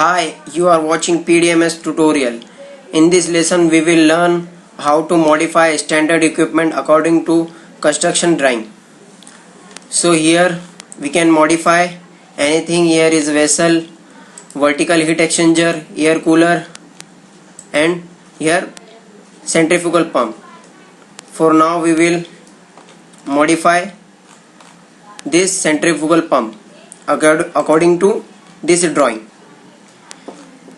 Hi, you are watching PDMS tutorial. In this lesson we will learn how to modify standard equipment according to construction drawing. So here we can modify anything. Here is vessel, vertical heat exchanger, air cooler, and here centrifugal pump. For now we will modify this centrifugal pump according to this drawing.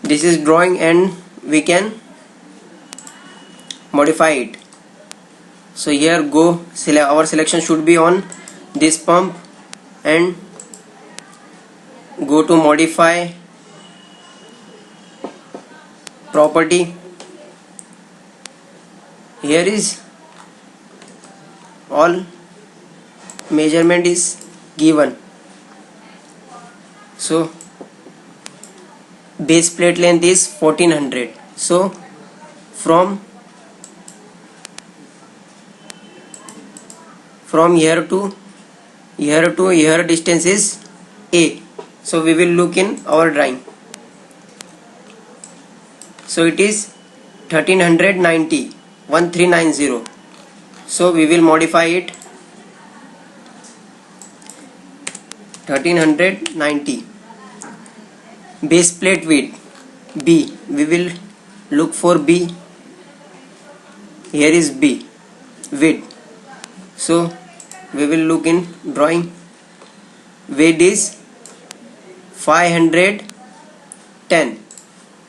This is drawing and we can modify it. So here our selection should be on this pump and go to modify property. Here is all measurement is given. So base plate length is 1400. So from here to here distance is A. So we will look in our drawing. So it is 1390. So we will modify it 1390. Base plate width B. We will look for B. Here is B width. So we will look in drawing. Width is 510.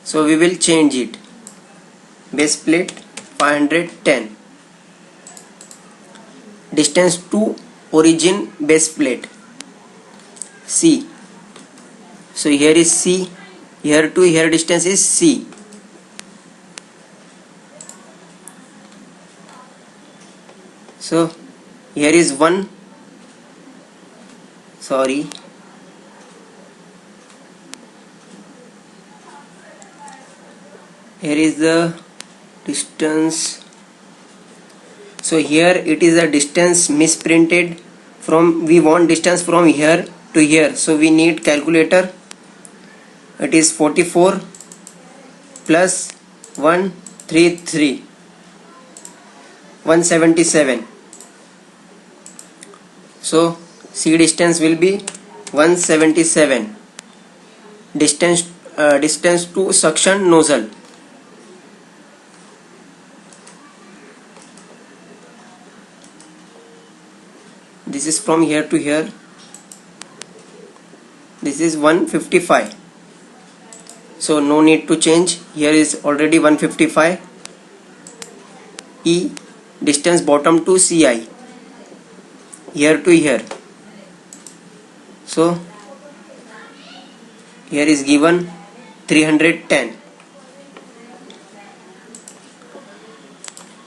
So we will change it. Base plate 510. Distance to origin base plate C. So here is C. Here to here distance is C. So here is one. Sorry. Here is the distance. So here it is a distance misprinted. We want distance from here to here. So we need calculator. It is 44 plus 133 177. So C distance will be 177. Distance to suction nozzle. This is from here to here. This is 155. So no need to change. Here is already 155. E. Distance bottom to CI. Here to here. So here is given 310.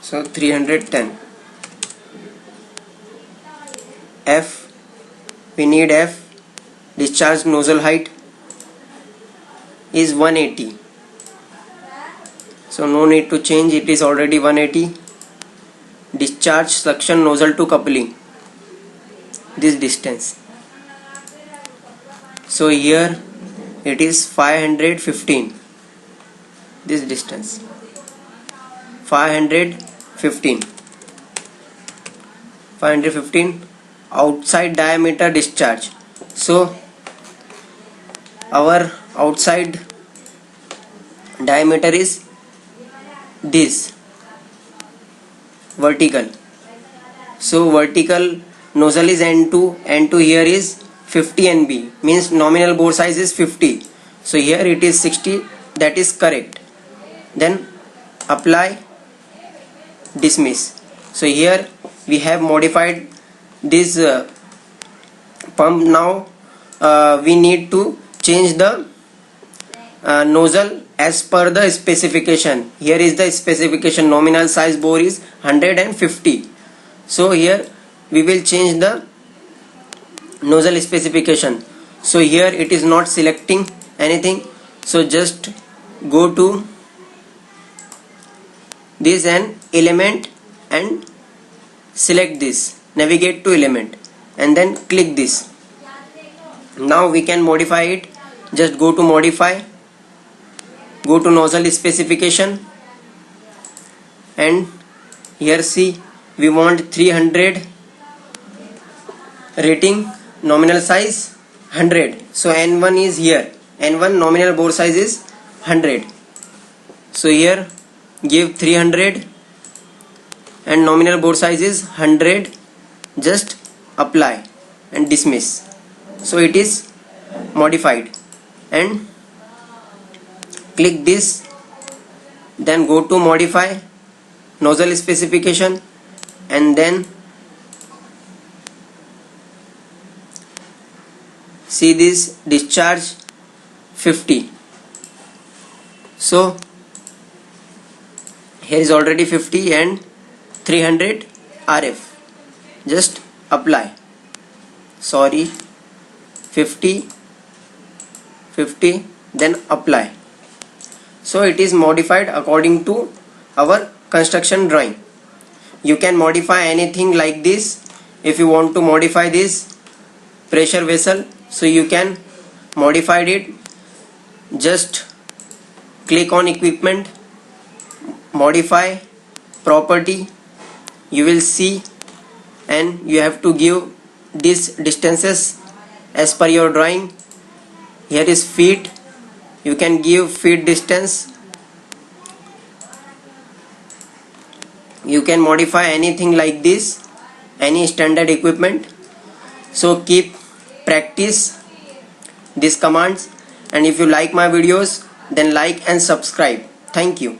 So 310. F. We need F. Discharge nozzle height is 180. So no need to change. It is already 180. Discharge suction nozzle to coupling. This distance. So here it is 515. This distance 515. Outside diameter discharge. So our outside diameter is this vertical. So vertical nozzle is N2. N2 here is 50 NB, means nominal bore size is 50. So here it is 60. That is correct. Then apply, dismiss. So here we have modified this pump. Now we need to change the nozzle as per the specification. Here is the specification. Nominal size bore is 150. So here we will change the nozzle specification. So here it is not selecting anything. So just go to this and element and select this. Navigate to element and then click this. Now we can modify it. Just go to modify go to nozzle specification, and here see we want 300 rating, nominal size 100. So N1 is here, N1 nominal bore size is 100. So here give 300 and nominal bore size is 100. Just apply and dismiss. So it is modified, and click this, then go to modify nozzle specification, and then see this discharge 50. So here is already 50 and 300 RF. Just apply. Sorry, 50, then apply. So it is modified according to our construction drawing. You can modify anything like this. If you want to modify this pressure vessel, so you can modify it. Just click on equipment, modify property, you will see, and you have to give these distances as per your drawing. Here is feet, you can give feet distance. You can modify anything like this, any standard equipment. So keep practice these commands, and if you like my videos, then like and subscribe. Thank you.